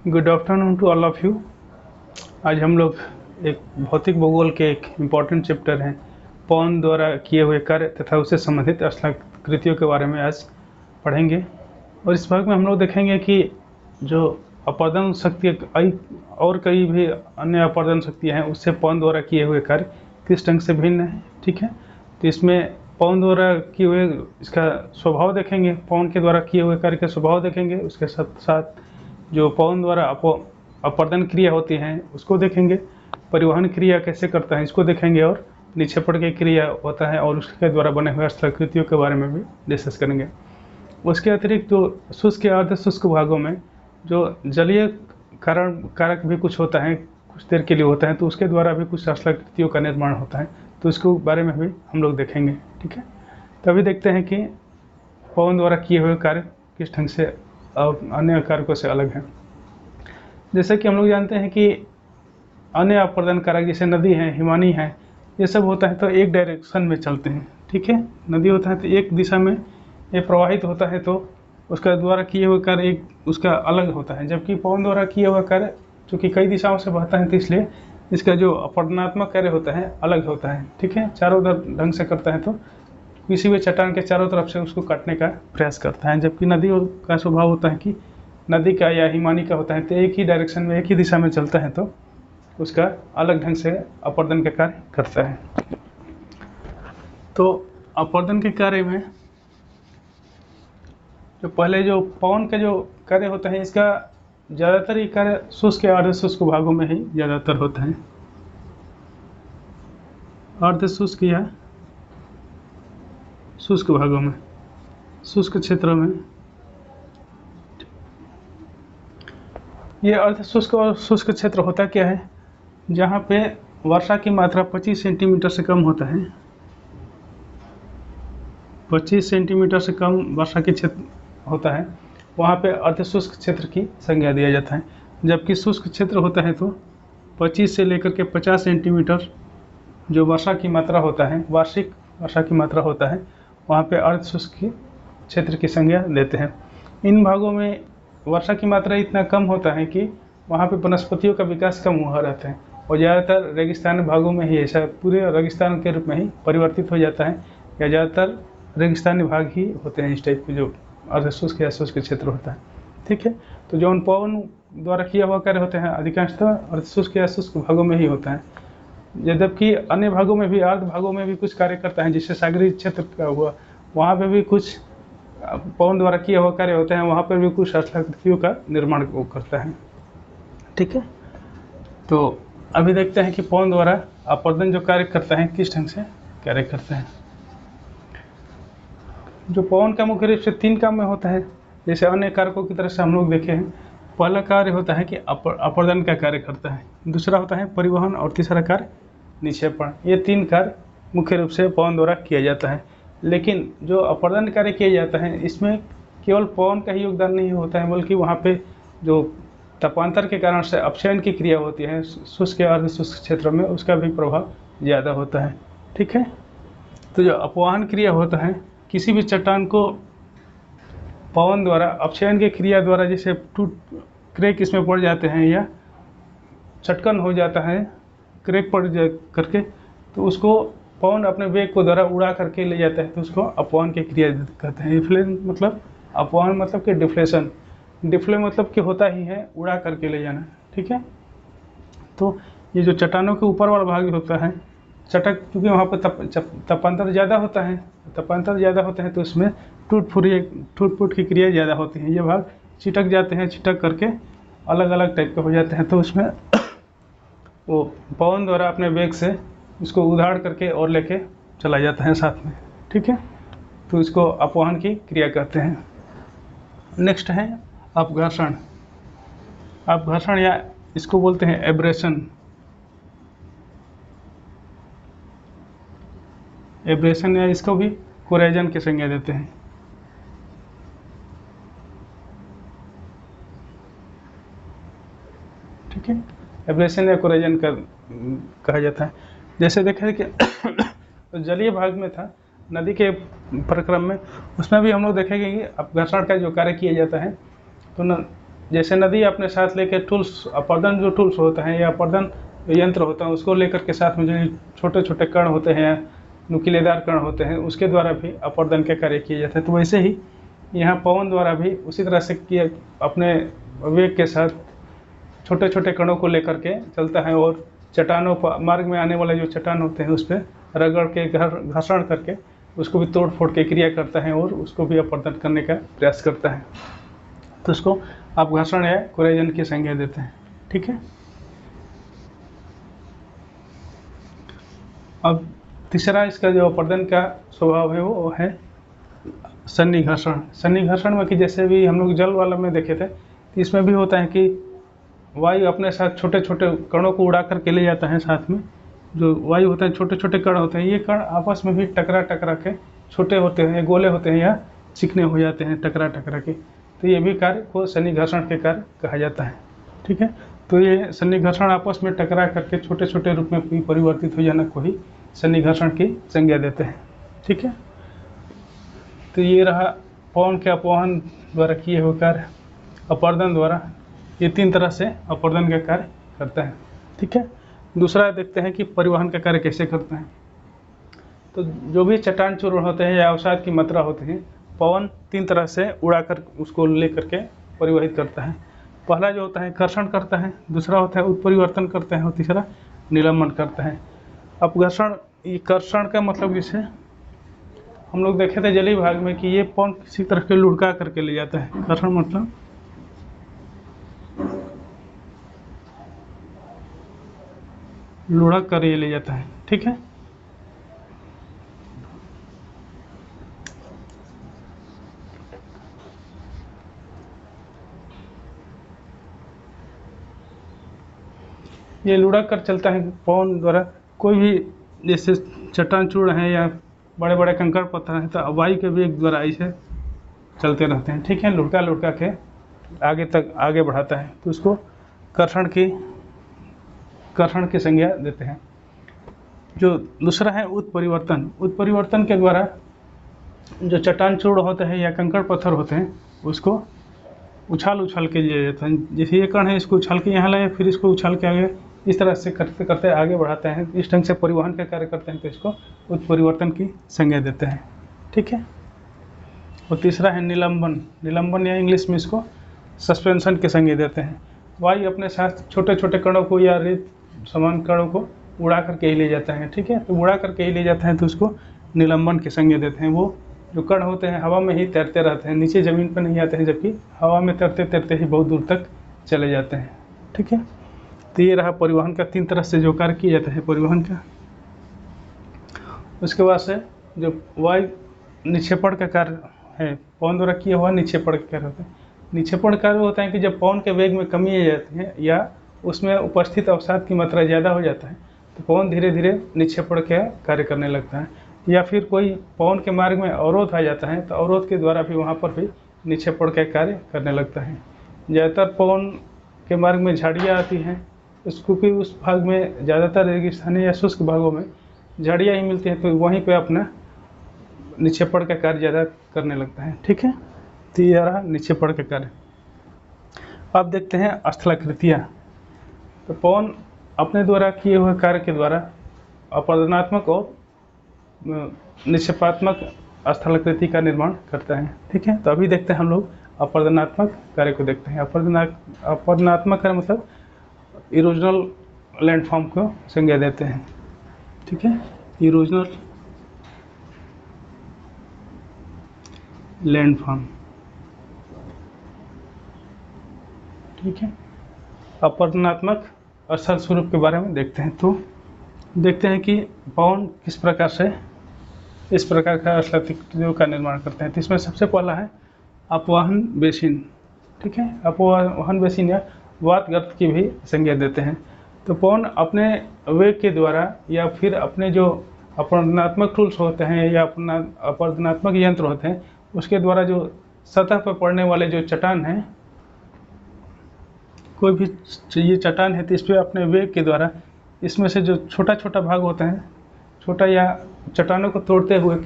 Good afternoon to all of you. आज हम लोग एक भौतिक भूगोल के एक इम्पॉर्टेंट चैप्टर हैं पवन द्वारा किए हुए कार्य तथा उससे संबंधित स्थलाकृतियों के बारे में आज पढ़ेंगे। और इस भाग में हम लोग देखेंगे कि जो अपर्दन शक्ति और कई भी अन्य अपर्दन शक्तियाँ हैं उससे पवन द्वारा किए हुए कार्य किस ढंग से भिन्न है। ठीक है, तो इसमें पवन द्वारा किए हुए इसका स्वभाव देखेंगे, पवन के द्वारा किए हुए कार्य का स्वभाव देखेंगे, उसके साथ साथ जो पवन द्वारा अपर्दन क्रिया होती हैं उसको देखेंगे, परिवहन क्रिया कैसे करता है इसको देखेंगे, और निक्षेपण की क्रिया होता है और उसके द्वारा बने हुए स्थलाकृतियों के बारे में भी डिस्कस करेंगे। उसके अतिरिक्त जो शुष्क या अर्ध शुष्क भागों में जो जलीय कारक भी कुछ होता है, कुछ देर के लिए होता है, तो उसके द्वारा भी कुछ स्थलाकृतियों का निर्माण होता है, तो इसके बारे में भी हम लोग देखेंगे। ठीक है, तो अभी देखते हैं कि पवन द्वारा किए हुए कार्य किस ढंग से अन्य कारकों से अलग हैं। जैसे कि हम लोग जानते हैं कि अन्य अपर्दन कारक जैसे नदी है, हिमानी है, ये सब होता है तो एक डायरेक्शन में चलते हैं। ठीक है, नदी होता है तो एक दिशा में ये प्रवाहित होता है, तो उसका द्वारा किए हुए कार्य एक उसका अलग होता है, जबकि पवन द्वारा किया हुआ कार्य चूँकि कई दिशाओं से बहता है तो इसलिए इसका जो अपर्दनात्मक कार्य होता है अलग होता है। ठीक है, चारों ढंग से करता है, तो किसी भी चट्टान के चारों तरफ से उसको काटने का प्रयास करता है, जबकि नदी का स्वभाव होता है कि नदी का या हिमानी का होता है तो एक ही डायरेक्शन में, एक ही दिशा में चलता है, तो उसका अलग ढंग से अपर्दन का कार्य करता है। तो अपर्दन के कार्य में जो पहले जो पवन का जो कार्य होता है इसका ज़्यादातर ये कार्य शुष्क या अर्ध शुष्क भागों में ही ज़्यादातर होता है। अर्ध शुष्क या शुष्क भागों में, शुष्क क्षेत्रों में ये अर्ध शुष्क और शुष्क क्षेत्र होता क्या है, जहाँ पे वर्षा की मात्रा 25 सेंटीमीटर से कम होता है, 25 सेंटीमीटर से कम वर्षा के क्षेत्र होता है, वहाँ पे अर्ध शुष्क क्षेत्र की संज्ञा दिया जाता है। जबकि शुष्क क्षेत्र होता है तो 25 से लेकर के 50 सेंटीमीटर जो वर्षा की मात्रा होता है, वार्षिक वर्षा की मात्रा होता है, वहाँ पे अर्ध शुष्क क्षेत्र की संज्ञा देते हैं। इन भागों में वर्षा की मात्रा इतना कम होता है कि वहाँ पे वनस्पतियों का विकास कम हुआ रहता है, और ज़्यादातर रेगिस्तान भागों में ही ऐसा पूरे रेगिस्तान के रूप में ही परिवर्तित हो जाता है, या ज़्यादातर रेगिस्तानी भाग ही होते हैं इस टाइप के जो अर्ध शुष्क या शुष्क क्षेत्र होता है। ठीक है, तो जो पवन द्वारा किया हुआ कार्य होते हैं अधिकांशतः अर्ध शुष्क या शुष्क भागों में ही होता है, जबकि अन्य भागों में भी, अर्ध भागों में भी कुछ कार्य करता है, जिससे सागरीय क्षेत्र का हुआ वहाँ पे भी कुछ पवन द्वारा किया हुआ कार्य होते हैं, वहाँ पर भी कुछ स्थलाकृतियों का निर्माण करता है। ठीक है, तो अभी देखते हैं कि पवन द्वारा अपर्दन जो कार्य करता है किस ढंग से कार्य करता है। जो पवन का मुख्य रूप से 3 काम में होता है, जैसे अन्य कारकों की तरह से हम लोग देखे हैं। पहला कार्य होता है कि अपर्दन का कार्य करता है, दूसरा होता है परिवहन, और तीसरा कार्य निक्षेपण। ये 3 कार्य मुख्य रूप से पवन द्वारा किया जाता है। लेकिन जो अपर्दन कार्य किया जाता है इसमें केवल पवन का ही योगदान नहीं होता है, बल्कि वहाँ पे जो तापांतर के कारण से अपक्षयन की क्रिया होती है शुष्क या अर्ध शुष्क क्षेत्र में, उसका भी प्रभाव ज़्यादा होता है। ठीक है, तो जो अपवाहन क्रिया होता है, किसी भी चट्टान को पवन द्वारा अपक्षयन की क्रिया द्वारा जैसे क्रैक इसमें पड़ जाते हैं या चटकन हो जाता है, क्रैक पड़ जा करके, तो उसको पवन अपने वेग को द्वारा उड़ा करके ले जाता है, तो उसको अपवहन की क्रिया कहते हैं। डिफ्लेशन मतलब, अपवहन मतलब कि डिफ्लेशन, डिफ्ले मतलब कि होता ही है उड़ा करके ले जाना। ठीक है, तो ये जो चट्टानों के ऊपर वाला भाग होता है चटक, क्योंकि वहाँ पर तापांतर ज़्यादा होता है, तापांतर ज़्यादा होते हैं तो इसमें टूट फूट की क्रिया ज़्यादा होती है। ये भाग चिटक जाते हैं, चिटक करके अलग अलग टाइप के हो जाते हैं, तो उसमें वो पवन द्वारा अपने वेग से इसको उधाड़ करके और लेके चला जाता है साथ में। ठीक है, तो इसको अपवहन की क्रिया कहते हैं। नेक्स्ट है अपघर्षण। अपघर्षण या इसको बोलते हैं एब्रेशन। एब्रेशन या इसको भी कोरेजन की संज्ञा देते हैं। ठीक है, एब्रेशन या कोरेजन का कहा जाता है। जैसे देखें कि तो जलीय भाग में था नदी के प्रक्रम में, उसमें भी हम लोग देखेंगे कि अपघर्षण का जो कार्य किया जाता है, तो जैसे नदी अपने साथ लेके टूल्स, अपर्दन जो टूल्स होते हैं या अपर्दन यंत्र होता है उसको लेकर के साथ में जो छोटे छोटे कण होते हैं, नुकीलेदार कण होते हैं, उसके द्वारा भी अपर्दन के कार्य किए जाते हैं। तो वैसे ही यहाँ पवन द्वारा भी उसी तरह से किया, अपने वेग के साथ छोटे छोटे कणों को लेकर के चलता है और चट्टानों पर, मार्ग में आने वाले जो चट्टान होते हैं उस पर रगड़ के घर्षण करके उसको भी तोड़ फोड़ के क्रिया करता है और उसको भी अपर्दन करने का प्रयास करता है। तो उसको आप घर्षण या कोरेजन की संज्ञा देते हैं। ठीक है। अब तीसरा इसका जो अपर्दन का स्वभाव है वो है सन्निघर्षण। सन्निघर्षण में कि जैसे भी हम लोग जल वाला में देखे थे, तो इसमें भी होता है कि वायु अपने साथ छोटे छोटे कणों को उड़ा करके ले जाता है। साथ में जो वायु होता है, छोटे छोटे कण होते हैं, ये कण आपस में भी टकरा टकरा के छोटे होते हैं, गोले होते हैं या चिकने हो जाते हैं टकरा टकरा के। तो ये भी कार्य को सन्निघर्षण के कार्य कहा जाता है। ठीक है। तो ये सन्निघर्षण आपस में टकरा करके छोटे छोटे रूप में परिवर्तित हो जाना को ही सन्निघर्षण की संज्ञा देते हैं। ठीक है। तो ये रहा पवन के अपवहन द्वारा किए हुए कार्य, अपर्दन द्वारा। ये तीन तरह से अपर्दन का कार्य करता है। ठीक है। दूसरा देखते हैं कि परिवहन का कार्य कैसे करता है। तो जो भी चट्टान चूर्ण होते हैं या अवसाद की मात्रा होती है, पवन तीन तरह से उड़ाकर उसको ले करके परिवहित करता है। पहला जो होता है कर्षण करता है, दूसरा होता है उत्परिवर्तन करता है और तीसरा निलंबन करता है। अपघर्षण, ये कर्षण का मतलब जैसे हम लोग देखे थे जलीय भाग में कि ये पवन किसी तरह के लुढ़का करके ले जाता है। कर्षण मतलब लुढ़क कर ये ले जाता है। ठीक है। ये लुढ़क कर चलता है पवन द्वारा। कोई भी जैसे चट्टान चूर्ण है या बड़े बड़े कंकड़ पत्थर हैं, तो वायु के वेग द्वारा ऐसे चलते रहते हैं। ठीक है। लुढ़का लुढ़का के आगे तक आगे बढ़ाता है। तो उसको कर्षण की संज्ञा देते हैं। जो दूसरा है उत्परिवर्तन। उत्परिवर्तन के द्वारा जो चट्टान चूर्ण होते हैं या कंकड़ पत्थर होते हैं उसको उछाल उछाल के लिया जाता है। जैसे ये कण है, इसको उछाल के यहाँ लाए, फिर इसको उछाल के आगे, इस तरह से करते करते आगे बढ़ाते हैं। इस ढंग से परिवहन का कार्य करते हैं। तो इसको उत्परिवर्तन की संज्ञा देते हैं। ठीक है। और तीसरा है निलंबन। निलंबन या इंग्लिश में इसको सस्पेंशन की संज्ञा देते हैं। वायु अपने साथ छोटे छोटे कणों को या रेत समान कणों को उड़ा करके ही ले जाता है। ठीक है। तो उड़ा करके ही ले जाता है तो उसको निलंबन की संज्ञा देते हैं। वो जो कण होते हैं हवा में ही तैरते रहते हैं, नीचे ज़मीन पर नहीं आते हैं, जबकि हवा में तैरते तैरते ही बहुत दूर तक चले जाते हैं। ठीक है। तो ये रहा परिवहन का तीन तरह से जो कार्य किया जाता है परिवहन का। उसके बाद से जो वायु निक्षेपण का कार्य है, पवन द्वारा किया हुआ निक्षेपण का कार्य होता है। निक्षेपण कार्य होता है कि जब पवन के वेग में कमी आ जाती है या उसमें उपस्थित अवसाद की मात्रा ज़्यादा हो जाता है, तो पवन धीरे धीरे निक्षेपण का कार्य करने लगता है। या फिर कोई पवन के मार्ग में अवरोध आ जाता है, तो अवरोध के द्वारा भी वहाँ पर भी निक्षेपण का कार्य करने लगता है। ज़्यादातर पवन के मार्ग में झाड़ियाँ आती हैं, उसको भी उस भाग में ज़्यादातर रेगिस्तानी या शुष्क भागों में झाड़ियाँ ही मिलती हैं, तो वहीं पे अपना निक्षेपण का कार्य ज़्यादा करने लगता है। ठीक है। तो ये रहा निक्षेपण का कार्य। अब देखते हैं स्थलाकृतियाँ। तो पवन अपने द्वारा किए हुए कार्य के द्वारा अपरदनात्मक और निक्षेपात्मक स्थलाकृति का निर्माण करता है। ठीक है। तो अभी देखते हैं हम लोग अपरदनात्मक कार्य को देखते हैं। अपरदनात्मक कार्य मतलब इरोजनल लैंडफॉर्म को संज्ञा देते हैं। ठीक है। Erosional landform. ठीक है। अपरदनात्मक स्थल स्वरूप के बारे में देखते हैं। तो देखते हैं कि पवन किस प्रकार से इस प्रकार का स्थलाकृतियों का निर्माण करते हैं। तो इसमें सबसे पहला है अपवहन बेसिन। ठीक है। अपवहन बेसिन या वात गर्त की भी संज्ञा देते हैं। तो पवन अपने वेग के द्वारा या फिर अपने जो अपरदनात्मक टूल्स होते हैं या अपना अपरदनात्मक यंत्र होते हैं उसके द्वारा जो सतह पर पड़ने वाले जो चट्टान हैं, कोई भी ये चट्टान है तो इस पर अपने वेग के द्वारा इसमें से जो छोटा छोटा भाग होते हैं, छोटा या चट्टानों को तोड़ते हुए,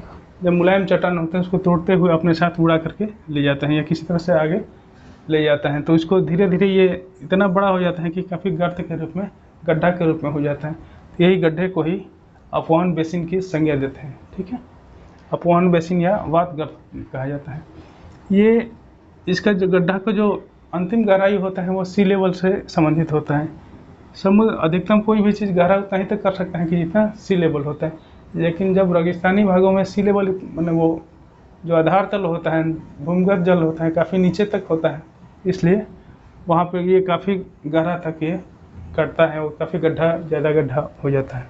जब मुलायम चट्टान होते हैं उसको तोड़ते हुए अपने साथ उड़ा करके ले जाते हैं या किसी तरह से आगे ले जाता है, तो इसको धीरे धीरे ये इतना बड़ा हो जाता है कि काफ़ी गर्त के रूप में, गड्ढा के रूप में हो जाता है। तो यही गड्ढे को ही अपवन बेसिन की संज्ञा देते हैं। ठीक है, अपवन बेसिन या वात गर्त कहा जाता है। ये इसका जो गड्ढा का जो अंतिम गहराई होता है वो सी लेवल से संबंधित होता है। समुद्र अधिकतम कोई भी चीज़ गहरा उतना ही तक कर सकता है कि जितना सी लेवल होता है, लेकिन जब रेगिस्तानी भागों में सी लेवल मैंने वो जो आधार तल होता है, भूमिगत जल होता है, काफ़ी नीचे तक होता है, इसलिए वहाँ पे ये काफ़ी गहरा तक ये कटता है और काफ़ी गड्ढा, ज़्यादा गड्ढा हो जाता है।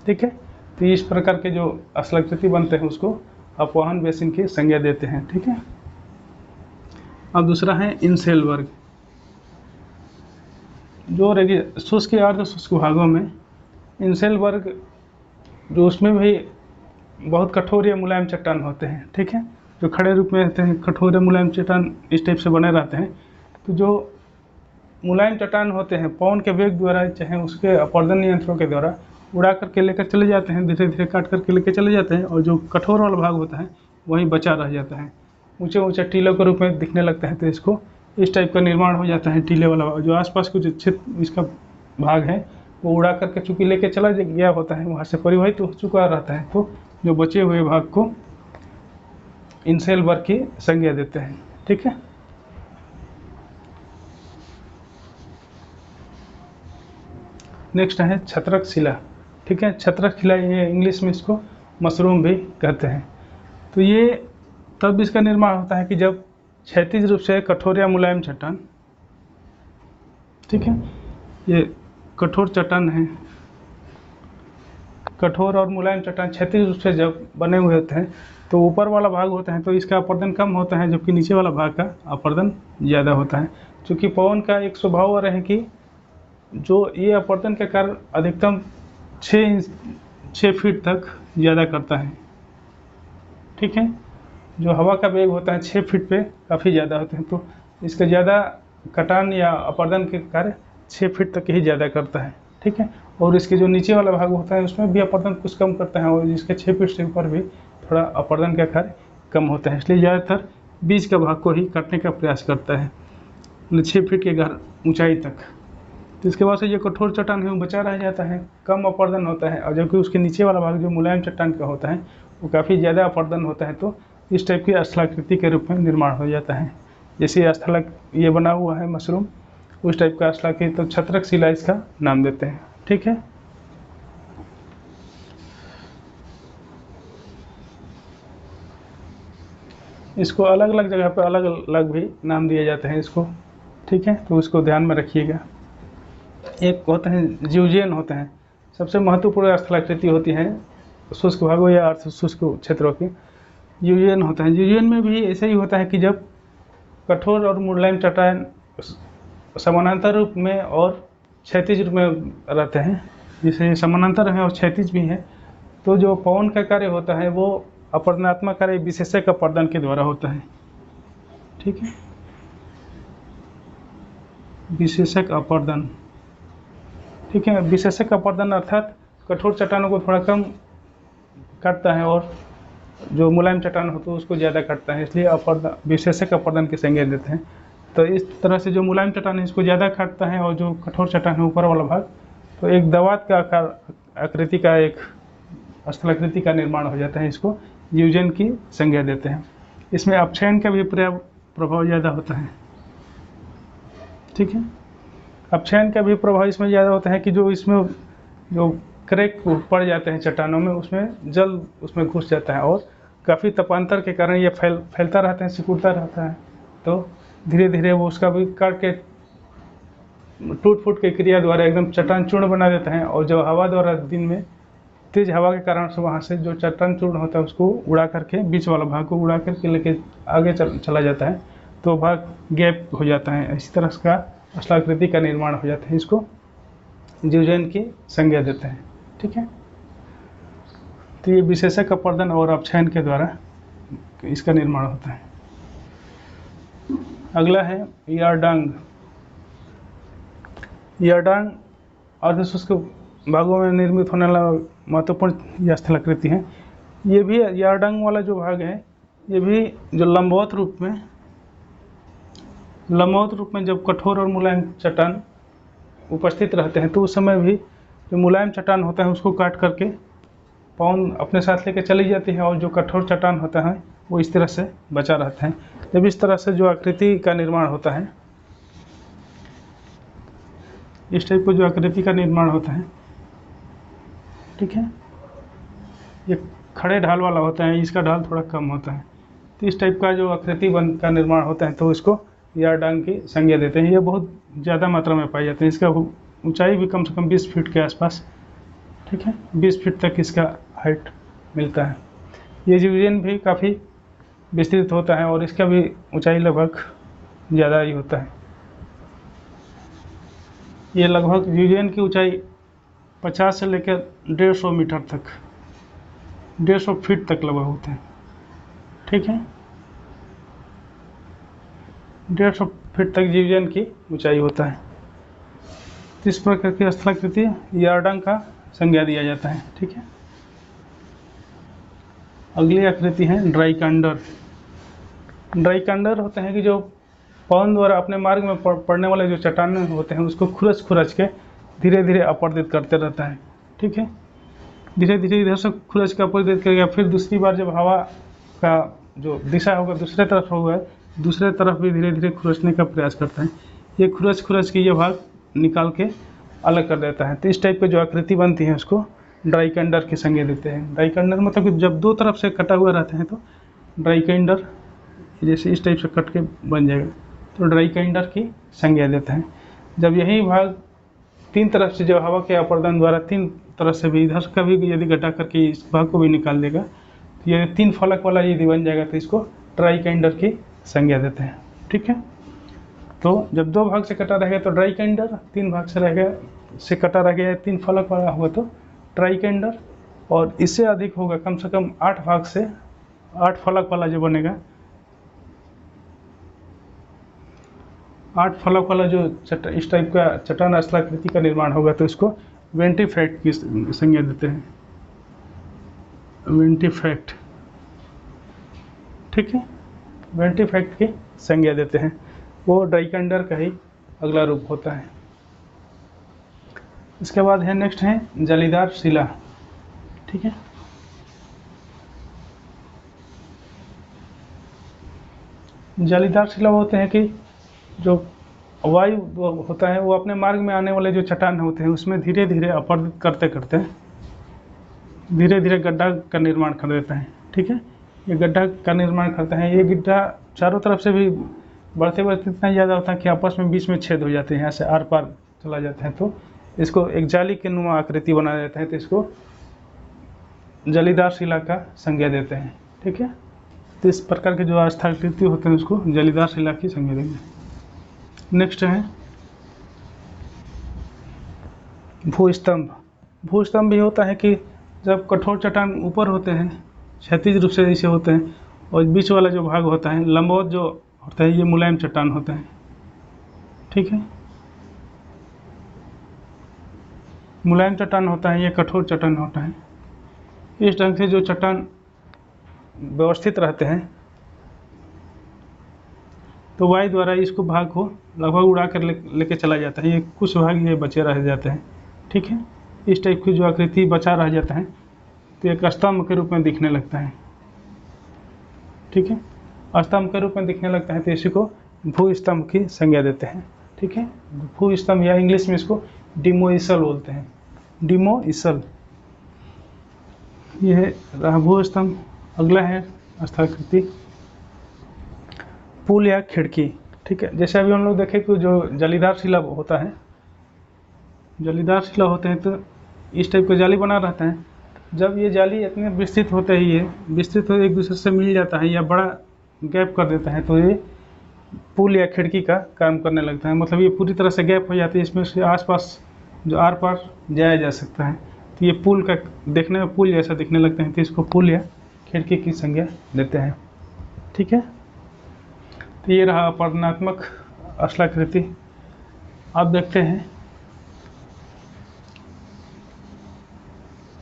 ठीक है, तो इस प्रकार के जो स्थलाकृति बनते हैं उसको अपवहन बेसिन की संज्ञा देते हैं। ठीक है, अब दूसरा है इनसेल वर्ग। जो शुष्क या अर्ध शुष्क भागों में इनसेल वर्ग, जो उसमें भी बहुत कठोर या मुलायम चट्टान होते हैं। ठीक है, जो खड़े रूप में रहते हैं, कठोर या मुलायम चट्टान इस टाइप से बने रहते हैं। तो जो मुलायम चट्टान होते हैं पवन के वेग द्वारा चाहे उसके अपर्दन नियंत्रणों के द्वारा उड़ा करके लेकर चले जाते हैं, धीरे धीरे काट करके लेकर चले जाते हैं, और जो कठोर वाला भाग होता है वहीं बचा रह जाता है, ऊंचे ऊंचे टीलों के रूप में दिखने लगता है। तो इसको इस टाइप का निर्माण हो जाता है, टीले वाला भाग। जो आसपास के जो क्षेत्र इसका भाग है वो उड़ा करके चूँकि लेके चला गया होता है, वहाँ से परिवहित हो चुका रहता है, तो जो बचे हुए भाग को इनसेल वर्ग की संज्ञा देते हैं। ठीक है, नेक्स्ट है छत्रक शिला। ठीक है, छत्रक शिला, ये इंग्लिश में इसको मशरूम भी कहते हैं। तो ये तब इसका निर्माण होता है कि जब क्षैतिज रूप से कठोर या मुलायम चट्टान, ठीक है, ये कठोर चट्टान है, कठोर और मुलायम चट्टान क्षैतिज रूप से जब बने हुए होते हैं तो ऊपर वाला भाग होता है तो इसका अपर्दन कम होता है, जबकि नीचे वाला भाग का अपर्दन ज़्यादा होता है। क्योंकि पवन का एक स्वभाव और है कि जो ये अपर्दन के कारण अधिकतम 6 फीट तक ज़्यादा करता है। ठीक है, जो हवा का वेग होता है 6 फीट पे काफ़ी ज़्यादा होते हैं, तो इसका ज़्यादा कटान या अपर्दन के कार्य 6 फीट तक ही ज़्यादा करता है। ठीक है, और इसके जो नीचे वाला भाग होता है उसमें भी अपर्दन कुछ कम करता है, और इसके 6 फीट से ऊपर भी थोड़ा अपर्दन का कार्य कम होता है, इसलिए ज़्यादातर बीच का भाग को ही काटने का प्रयास करता है, 6 फीट के ऊंचाई तक। तो इसके बाद से ये कठोर चट्टान है वो बचा रह जाता है, कम अपर्दन होता है, और जबकि उसके नीचे वाला भाग जो मुलायम चट्टान का होता है वो काफ़ी ज़्यादा अपर्दन होता है, तो इस टाइप की स्थलाकृति के रूप में निर्माण हो जाता है। जैसे स्थलक ये बना हुआ है मशरूम, उस टाइप का स्थलाकृति, तो छत्रक शिला इसका नाम देते हैं। ठीक है, इसको अलग अलग जगह पर अलग अलग भी नाम दिए जाते हैं इसको। ठीक है, तो उसको ध्यान में रखिएगा। एक होते हैं ज्यूजियन होते हैं, सबसे महत्वपूर्ण स्थलाकृति होती है शुष्क भागों या अर्ध शुष्क क्षेत्रों की। ज्यूजियन होता है, ज्यूजियन में भी ऐसा ही होता है कि जब कठोर और मुलायम चट्टान समानांतर रूप में और क्षैतिज रूप में रहते हैं, जैसे समानांतर है और क्षैतिज भी है, तो जो पवन का कार्य होता है वो अपर्दनात्मक कार्य विशेषक अपर्दन के द्वारा होता है। ठीक है, विशेषक अपर्दन। ठीक है, विशेषक अपर्दन अर्थात कठोर चट्टानों को थोड़ा कम काटता है और जो मुलायम चट्टान होता है उसको ज़्यादा काटता है, इसलिए विशेषक अपर्दन की संज्ञा देते हैं। तो इस तरह से जो मुलायम चट्टान है इसको ज़्यादा काटता है, और जो कठोर चट्टान है ऊपर वाला भाग, तो एक दवात का आकार आकृति का एक स्थलाकृति का निर्माण हो जाता है, इसको ज्यूजन की संज्ञा देते हैं। इसमें अपक्षयन का भी प्रभाव ज़्यादा होता है। ठीक है, अपक्षयन का भी प्रभाव इसमें ज़्यादा होता है कि जो इसमें जो क्रैक पड़ जाते हैं चट्टानों में, उसमें जल उसमें घुस जाता है, और काफ़ी तपांतर के कारण ये फैलता रहता है, सिकुड़ता रहता है, तो धीरे धीरे वो उसका भी काट के टूट फूट की क्रिया द्वारा एकदम चट्टान चूर्ण बना देता है। और जब हवा द्वारा दिन में तेज हवा के कारण से वहाँ से जो चट्टान चूर्ण होता है उसको उड़ा करके बीच वाला भाग को उड़ा करके लेके आगे चला जाता है, तो भाग गैप हो जाता है। इसी तरह का स्थलाकृति का निर्माण हो जाता है, इसको ज्यूजन की संज्ञा देते हैं। ठीक है, तो ये विशेषक अपर्दन और अपक्षयन के द्वारा इसका निर्माण होता है। अगला है यारडांग। यारडांग अर्धशुष्क भागों में निर्मित होने वाला महत्वपूर्ण स्थलाकृति है। ये भी यारडांग वाला जो भाग है ये भी जो लंबवत रूप में लंबवत रूप में जब कठोर और मुलायम चट्टान उपस्थित रहते हैं तो उस समय भी जो मुलायम चट्टान होता है उसको काट करके पवन अपने साथ लेके चली जाती है, और जो कठोर चट्टान होता है वो इस तरह से बचा रहता है। जब इस तरह से जो आकृति का निर्माण होता है, इस टाइप को जो आकृति का निर्माण होता है, ठीक है, ये खड़े ढाल वाला होता है, इसका ढाल थोड़ा कम होता है। तो इस टाइप का जो आकृति बन का निर्माण होता है तो इसको यारडांग की संज्ञा देते हैं। ये बहुत ज़्यादा मात्रा में पाए जाते हैं। इसका ऊंचाई भी कम से कम 20 फीट के आसपास, ठीक है, 20 फीट तक इसका हाइट मिलता है। ये डिवीजन भी काफ़ी विस्तृत होता है और इसका भी ऊंचाई लगभग ज़्यादा ही होता है। ये लगभग डिवीजन की ऊंचाई 50 से लेकर 150 मीटर तक, 150 फीट तक लगभग होते हैं, ठीक है, 150 फीट तक डिवीजन की ऊंचाई होता है। इस प्रकार की स्थलाकृति यारडांग का संज्ञा दिया जाता है, ठीक है। अगली आकृति है ड्राइकांडर। ड्राइकांडर होते हैं कि जो पवन द्वारा अपने मार्ग में पड़ने वाले जो चट्टान होते हैं उसको खुरच खुरच के धीरे धीरे अपरदित करते रहता है, ठीक है। धीरे धीरे इधर से खुरच के अपरदित करेगा, फिर दूसरी बार जब हवा का जो दिशा होगा दूसरे तरफ होगा, दूसरे तरफ भी धीरे धीरे खुरचने का प्रयास करता है। ये खुरच खुरच के ये भाग निकाल के अलग कर देता है। तो इस टाइप की जो आकृति बनती है उसको ड्राइकांडर की संज्ञा देते हैं। ड्राइकांडर मतलब कि जब दो तरफ से कटा हुआ रहता है तो ड्राइकांडर जैसे इस टाइप से कट के बन जाएगा, तो ड्राइकांडर की संज्ञा देते हैं। जब यही भाग तीन तरफ से जब हवा के अपर्दन द्वारा तीन तरफ से भी इधर का भी यदि गड्ढा करके इस भाग को भी निकाल देगा तो ये 3 फलक वाला यदि बन जाएगा तो इसको ट्राइकांडर की संज्ञा देते हैं, ठीक है। तो जब 2 भाग से कटा रहेगा तो ड्राइकांडर, 3 भाग से रहेगा से कटा रह गया 3 फलक वाला होगा तो ट्राइकांडर, और इससे अधिक होगा कम से कम 8 भाग से 8 फलक वाला जो बनेगा, 8 फलक वाला जो इस टाइप का चट्टान स्थलाकृति का निर्माण होगा तो इसको वेंटिफैक्ट की संज्ञा देते हैं। वेंटिफैक्ट, ठीक है, वेंटिफैक्ट की संज्ञा देते हैं। वो ड्राइकांडर का ही अगला रूप होता है। इसके बाद है नेक्स्ट है जालीदार शिला, ठीक है। जालीदार शिला होते हैं कि जो वायु होता है वो अपने मार्ग में आने वाले जो चट्टान होते हैं उसमें धीरे धीरे अपरदित करते करते धीरे धीरे गड्ढा का निर्माण कर देता है, ठीक है। ये गड्ढा का निर्माण करता है। ये गड्ढा चारों तरफ से भी बढ़ते बढ़ते इतना ज़्यादा होता है कि आपस में बीच में छेद हो जाते हैं, यहाँ से आर पार चला जाता है, तो इसको एक जाली के नुमा आकृति बना देता है, तो इसको जालीदार शिला का संज्ञा देते हैं, ठीक है। तो इस प्रकार के जो स्थलाकृति होते हैं उसको जालीदार शिला की संज्ञा देंगे। नेक्स्ट है भूस्तंभ। भूस्तंभ भी होता है कि जब कठोर चट्टान ऊपर होते हैं, क्षैतिज रूप से ऐसे होते हैं, और बीच वाला जो भाग होता है लंबवत जो होता है ये मुलायम चट्टान होता है, ठीक है। मुलायम चट्टान होता है, ये कठोर चट्टान होता है। इस ढंग से जो चट्टान व्यवस्थित रहते हैं तो वायु द्वारा इसको भाग को लगभग उड़ा कर लेके चला जाता है। ये कुछ भाग ये बचे रह जाते हैं, ठीक है। इस टाइप की जो आकृति बचा रह जाता है तो एक स्तंभ के रूप में दिखने लगता है, ठीक है। स्तंभ के रूप में दिखने लगता है तो इसी को भूस्तंभ की संज्ञा देते हैं, ठीक है। भूस्तंभ या इंग्लिश में इसको डिमोइसल बोलते हैं, डिमोइसल। ये रहा भूस्तंभ। अगला है स्थलाकृति पुल या खिड़की, ठीक है। जैसे अभी हम लोग देखें कि जो जालीदार शिला होता है, जालीदार शिला होते हैं तो इस टाइप का जाली बना रहता है। जब ये जाली इतने विस्तृत होते ही ये विस्तृत हो एक दूसरे से मिल जाता है या बड़ा गैप कर देता है तो ये पुल या खिड़की का काम करने लगता है। मतलब ये पूरी तरह से गैप हो जाती है, इसमें से आसपास जो आर पार जाया जा सकता है, तो ये पुल का देखने में पुल जैसा दिखने लगते हैं, तो इसको पुल या खिड़की की संज्ञा देते हैं, ठीक है। तो ये रहा अपवर्तनात्मक स्थलाकृति। अब देखते हैं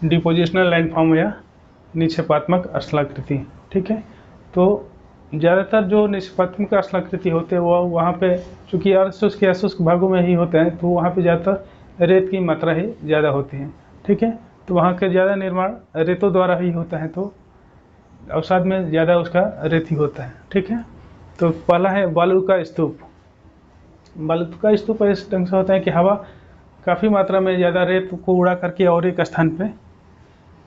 डिपोजिशनल लैंडफॉर्म या निक्षेपात्मक स्थलाकृति, ठीक है। तो ज़्यादातर जो निष्पात्मक स्थलाकृति होते हैं वो वहाँ पे चूँकि अर्धशुष्क या शुष्क भागों में ही होते हैं, तो वहाँ पे ज़्यादातर रेत की मात्रा ही ज़्यादा होती है। ठीक है, तो वहाँ का ज़्यादा निर्माण रेतों द्वारा ही होता है, तो अवसाद में ज़्यादा उसका रेत ही होता है। ठीक है, तो पहला है बालू का स्तूप। बालू का स्तूप इस ढंग से होता है कि हवा काफ़ी मात्रा में ज़्यादा रेत को उड़ा करके और एक स्थान पे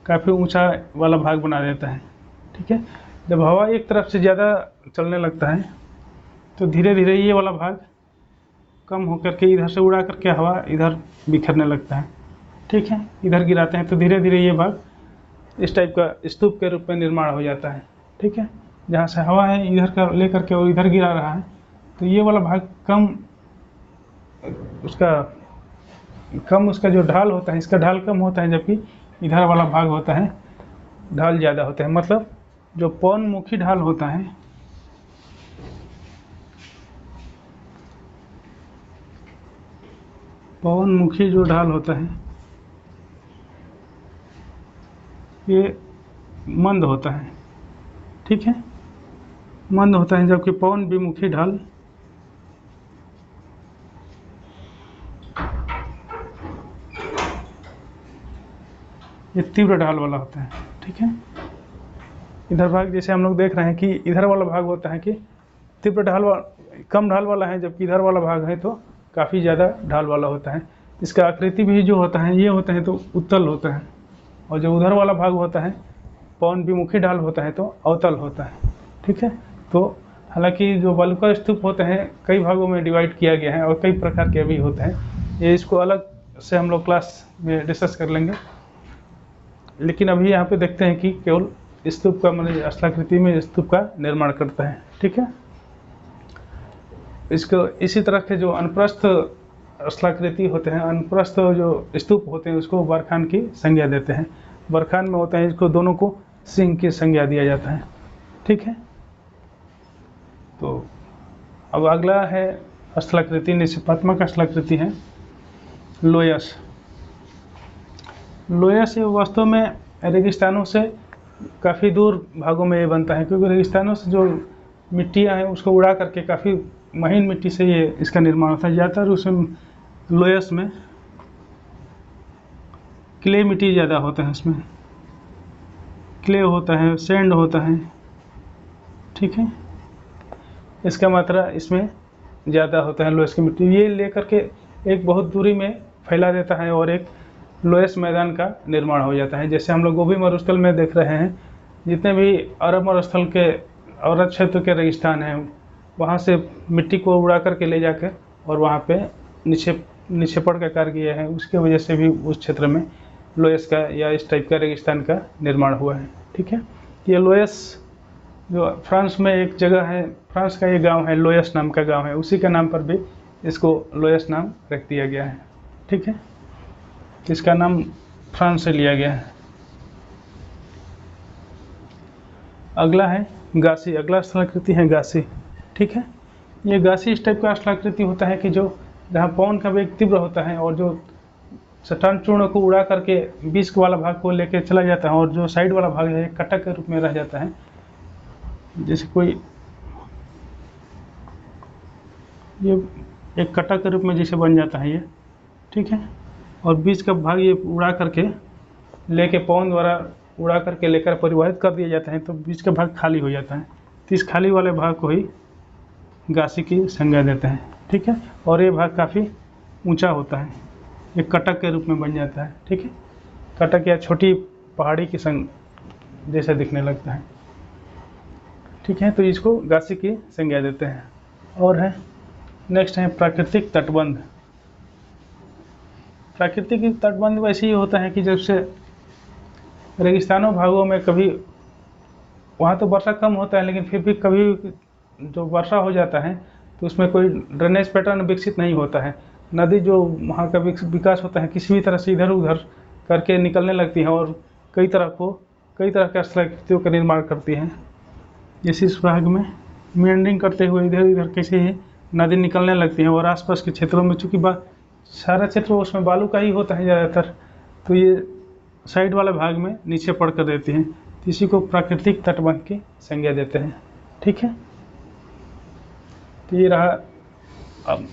काफ़ी ऊंचा वाला भाग बना देता है। ठीक है, जब हवा एक तरफ से ज़्यादा चलने लगता है तो धीरे धीरे ये वाला भाग कम होकर के इधर से उड़ा करके हवा इधर बिखरने लगता है। ठीक है, इधर गिराते हैं तो धीरे धीरे ये भाग इस टाइप का स्तूप के रूप में निर्माण हो जाता है। ठीक है, जहाँ से हवा है इधर का लेकर के और इधर गिरा रहा है, तो ये वाला भाग कम उसका जो ढाल होता है, इसका ढाल कम होता है, जबकि इधर वाला भाग होता है ढाल ज़्यादा होता है। मतलब जो पवनमुखी ढाल होता है, पवनमुखी जो ढाल होता है ये मंद होता है। ठीक है, मंद होता है, जबकि पवन विमुखी ढाल ये तीव्र ढाल वाला होता है। ठीक है, इधर भाग जैसे हम लोग देख रहे हैं कि इधर वाला भाग होता है कि तीव्र ढाल कम ढाल वाला है, जबकि इधर वाला भाग है तो काफ़ी ज़्यादा ढाल वाला होता है। इसका आकृति भी जो होता है ये होता है तो उत्तल होता है, और जो उधर वाला भाग होता है पवन विमुखी ढाल होता है तो अवतल होता है। ठीक है, तो हालांकि जो बालू का स्तूप होते हैं कई भागों में डिवाइड किया गया है और कई प्रकार के भी होते हैं, ये इसको अलग से हम लोग क्लास में डिस्कस कर लेंगे। लेकिन अभी यहाँ पे देखते हैं कि केवल स्तूप का मतलब स्थलाकृति में स्तूप का निर्माण करता है। ठीक है, इसको इसी तरह के जो अनप्रस्थ स्थलाकृति होते हैं, अनप्रस्थ जो स्तूप होते हैं उसको बरखान की संज्ञा देते हैं। बरखान में होता है इसको दोनों को सिंह की संज्ञा दिया जाता है। ठीक है, तो अब अगला है स्थलाकृति, निक्षेपात्मक स्थलाकृति है लोयस। लोयस ये वास्तव में रेगिस्तानों से काफ़ी दूर भागों में ये बनता है, क्योंकि रेगिस्तानों से जो मिट्टियाँ हैं उसको उड़ा करके काफ़ी महीन मिट्टी से ये इसका निर्माण होता है। ज़्यादातर उसमें लोयस में क्ले मिट्टी ज़्यादा होता है, उसमें क्ले होता है, सैंड होता है। ठीक है, इसका मात्रा इसमें ज़्यादा होता है लोयस की मिट्टी। ये लेकर के एक बहुत दूरी में फैला देता है और एक लोयस मैदान का निर्माण हो जाता है। जैसे हम लोग गोभी मरुस्थल में देख रहे हैं, जितने भी अरब मरुस्थल के अवरत क्षेत्र के रेगिस्तान हैं वहाँ से मिट्टी को उड़ा करके ले जाकर और वहाँ पे निक्षेपण का कार्य किया है, उसके वजह से भी उस क्षेत्र में लोयस का या इस टाइप का रेगिस्तान का निर्माण हुआ है। ठीक है, ये लोयस जो फ्रांस में एक जगह है, फ्रांस का ये गांव है, लोयस नाम का गांव है, उसी के नाम पर भी इसको लोयस नाम रख दिया गया है। ठीक है, इसका नाम फ्रांस से लिया गया है। अगला है गासी। अगला स्थलाकृति है गासी। ठीक है, ये गासी इस टाइप का स्थलाकृति होता है कि जो जहाँ पवन का वेग तीव्र होता है और जो चट्टान चूर्ण को उड़ा करके बीच वाला भाग को लेकर चला जाता है और जो साइड वाला भाग है कटक के रूप में रह जाता है। जैसे कोई ये एक कटक के रूप में जैसे बन जाता है ये। ठीक है, और बीच का भाग ये उड़ा करके लेके पवन द्वारा उड़ा करके लेकर परिवहित कर दिया जाता है, तो बीच का भाग खाली हो जाता है। तो इस खाली वाले भाग को ही गासी की संज्ञा देते हैं। ठीक है, और ये भाग काफ़ी ऊंचा होता है, ये कटक के रूप में बन जाता है। ठीक है, कटक या छोटी पहाड़ी की संग जैसा दिखने लगता है। ठीक है, तो इसको गासी की संज्ञा देते हैं। और है नेक्स्ट है प्राकृतिक तटबंध। प्राकृतिक तटबंध वैसे ही होता है कि जब से रेगिस्तानों भागों में कभी वहाँ तो वर्षा कम होता है, लेकिन फिर भी कभी जो वर्षा हो जाता है तो उसमें कोई ड्रेनेज पैटर्न विकसित नहीं होता है। नदी जो वहाँ का विकास होता है किसी भी तरह से इधर उधर करके निकलने लगती है और कई तरह का स्थलाकृतियों का निर्माण करती है। जैसे इस भाग में मींडरिंग करते हुए इधर उधर कैसे ही नदी निकलने लगती है और आसपास के क्षेत्रों में चूँकि सारा क्षेत्र उसमें बालू का ही होता है ज़्यादातर, तो ये साइड वाले भाग में नीचे पड़ कर देती हैं, तो इसी को प्राकृतिक तटबंध की संज्ञा देते हैं। ठीक है। तो ये रहा अब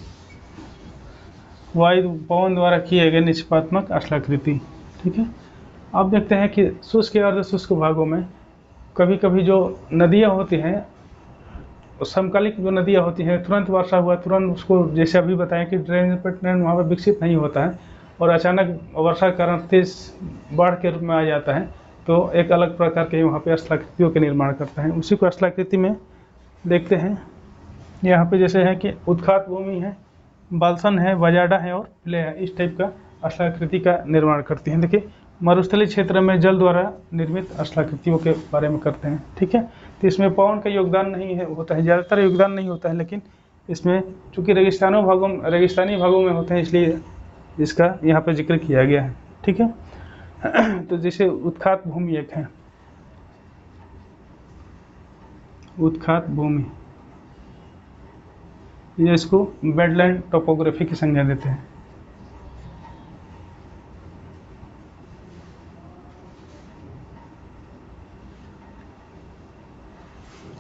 वायु पवन द्वारा किए गए निष्पात्मक स्थलाकृति। ठीक है। अब देखते हैं कि शुष्क या अर्धशुष्क भागों में कभी कभी जो नदियाँ होती हैं, समकालिक जो नदियाँ होती हैं, तुरंत वर्षा हुआ तुरंत उसको, जैसे अभी बताएं कि ड्रेनेज पैटर्न वहाँ पर विकसित नहीं होता है और अचानक वर्षा के कारण तेज बाढ़ के रूप में आ जाता है, तो एक अलग प्रकार के वहाँ पे स्थलाकृतियों के निर्माण करता है। उसी को स्थलाकृति में देखते हैं। यहाँ पे जैसे है कि उत्खात भूमि है, बाल्सन है, बजाडा है और प्ले है, इस टाइप का स्थलाकृति का निर्माण करती हैं। देखिए मरुस्थलीय क्षेत्र में जल द्वारा निर्मित स्थलाकृतियों के बारे में करते हैं। ठीक है। तो इसमें पवन का योगदान नहीं है, होता है, ज़्यादातर योगदान नहीं होता है, लेकिन इसमें चूँकि रेगिस्तानी भागों में होते हैं, इसलिए इसका यहाँ पे जिक्र किया गया है। ठीक है। तो जैसे उत्खात भूमि एक है, उत्खात भूमि, ये इसको वेटलैंड टोपोग्राफी की संज्ञा देते हैं।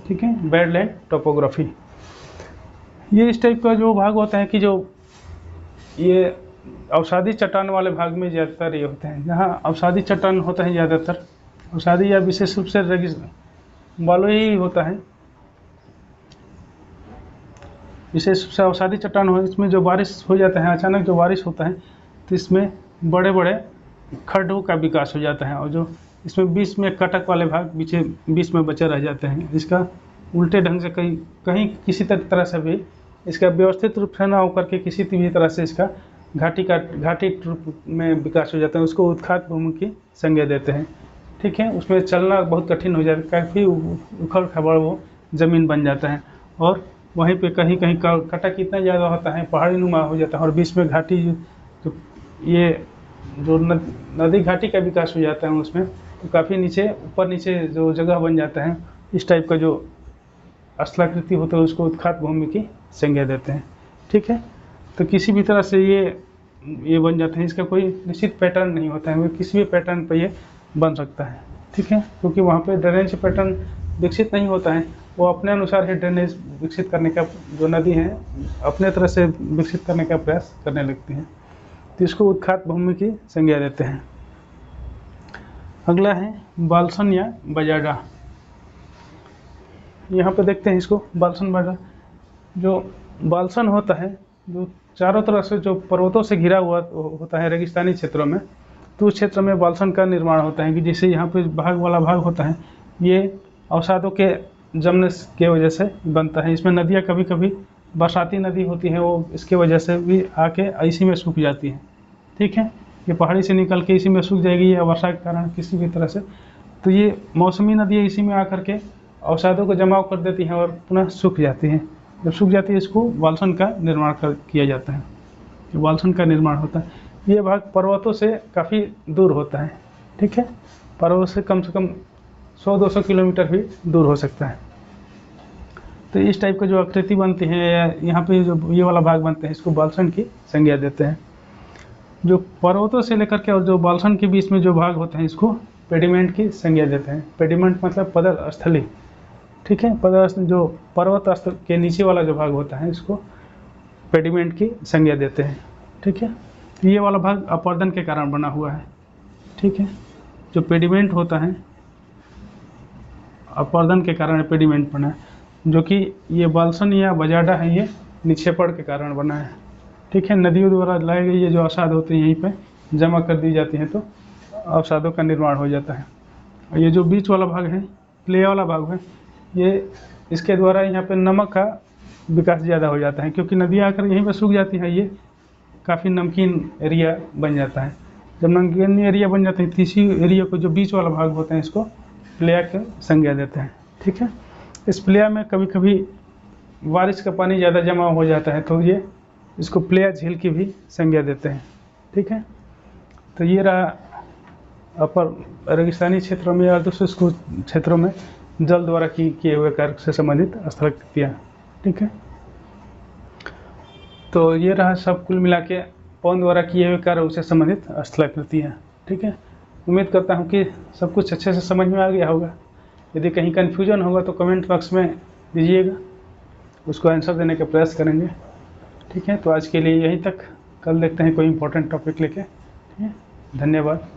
ठीक है, वेटलैंड टोपोग्राफी। ये इस टाइप का जो भाग होता है कि जो ये अवसादी चट्टान वाले भाग में ज़्यादातर ये होते हैं, जहाँ अवसादी चट्टान होता है ज़्यादातर, अवसादी या विशेष रूप से बलुई होता है, विशेष रूप से अवसादी चट्टान हो, इसमें जो बारिश हो जाता है, अचानक जो बारिश होता है तो इसमें बड़े बड़े खड्डों का विकास हो जाता है और जो इसमें बीच में कटक वाले भाग बीच में बचे रह जाते हैं। इसका उल्टे ढंग से कहीं किसी तरह से भी इसका व्यवस्थित रूप से ना होकर के किसी भी तरह से इसका घाटी रूप में विकास हो जाता है, उसको उत्खात भूमि की संज्ञा देते हैं। ठीक है। उसमें चलना बहुत कठिन हो जाता है, काफ़ी उखड़ खाबड़ वो ज़मीन बन जाता है और वहीं पे कहीं कहीं कटक इतना ज़्यादा होता है, पहाड़ी नुमा हो जाता है और बीच में घाटी, तो ये जो नदी घाटी का विकास हो जाता है उसमें, तो काफ़ी नीचे ऊपर नीचे जो जगह बन जाता है, इस टाइप का जो स्थलाकृति होता है उसको उत्खात भूमि की संज्ञा देते हैं। ठीक है। तो किसी भी तरह से ये बन जाते हैं, इसका कोई निश्चित पैटर्न नहीं होता है, वो किसी भी पैटर्न पर ये बन सकता है। ठीक है। क्योंकि वहाँ पे ड्रेनेज पैटर्न विकसित नहीं होता है, वो अपने अनुसार ही ड्रेनेज विकसित करने का, जो नदी है अपने तरह से विकसित करने का प्रयास करने लगती हैं, तो इसको उत्खात भूमि की संज्ञा देते हैं। अगला है बाल्सन या बजाडा। यहाँ पे देखते हैं इसको बाल्सन बजाडा। जो बाल्सन होता है, जो चारों तरफ से जो पर्वतों से घिरा हुआ होता है रेगिस्तानी क्षेत्रों में, तो उस क्षेत्र में बाल्सन का निर्माण होता है कि जैसे यहाँ पे भाग वाला भाग होता है, ये अवसादों के जमने के वजह से बनता है। इसमें नदियाँ कभी कभी बरसाती नदी होती है, वो इसके वजह से भी आके इसी में सूख जाती हैं। ठीक है। ये पहाड़ी से निकल के इसी में सूख जाएगी या वर्षा के कारण किसी भी तरह से, तो ये मौसमी नदियाँ इसी में आकर के अवसादों को जमाव कर देती हैं और पुनः सूख जाती हैं। जब सूख जाती है इसको बाल्सन का निर्माण किया जाता है, ये बाल्सन का निर्माण होता है। ये भाग पर्वतों से काफ़ी दूर होता है। ठीक है। पर्वत से कम 100-200 किलोमीटर भी दूर हो सकता है। तो इस टाइप का जो आकृति बनती है, यहाँ पे जो ये वाला भाग बनते हैं, इसको बाल्सन की संज्ञा देते हैं। जो पर्वतों से लेकर के और जो बाल्सन के बीच में जो भाग होते हैं, इसको पेडिमेंट की संज्ञा देते हैं। पेडिमेंट मतलब पदल स्थली। ठीक है। पदल जो पर्वत स्थल के नीचे वाला जो भाग होता है, इसको पेडिमेंट की संज्ञा देते हैं। ठीक है। ये वाला भाग अपरदन के कारण बना हुआ है। ठीक है। जो पेडिमेंट होता है, अपरदन के कारण पेडिमेंट बना है, जो कि ये बाल्सन या बजाडा है, ये निक्षेपण के कारण बना है। ठीक है। नदियों द्वारा लाए गए ये जो अवसाद होते हैं यहीं पे जमा कर दी जाती हैं, तो अवसादों का निर्माण हो जाता है। और ये जो बीच वाला भाग है, प्ले वाला भाग है, ये इसके द्वारा यहाँ पे नमक का विकास ज़्यादा हो जाता है, क्योंकि नदियाँ आकर यहीं पर सूख जाती हैं, ये काफ़ी नमकीन एरिया बन जाता है। जब नमकीन एरिया बन जाता है, तो इसी एरिया को जो बीच वाला भाग होता है, इसको प्लेया की संज्ञा देते हैं। ठीक है। इस प्लेया में कभी कभी बारिश का पानी ज़्यादा जमा हो जाता है, तो ये इसको प्लेया झील की भी संज्ञा देते हैं। ठीक है। तो ये रहा अपर रेगिस्तानी क्षेत्रों में या अर्धशुष्क क्षेत्रों में जल द्वारा किए हुए कार्य से संबंधित स्थलाकृतियाँ। ठीक है। तो ये रहा सब कुल मिला के पवन द्वारा किए हुए कार्य से संबंधित स्थलाकृतियाँ। ठीक है। उम्मीद करता हूँ कि सब कुछ अच्छे से समझ में आ गया होगा। यदि कहीं कन्फ्यूजन होगा तो कमेंट बॉक्स में दीजिएगा, उसको आंसर देने का प्रयास करेंगे। ठीक है, तो आज के लिए यहीं तक, कल देखते हैं कोई इंपॉर्टेंट टॉपिक लेके। ठीक है, धन्यवाद।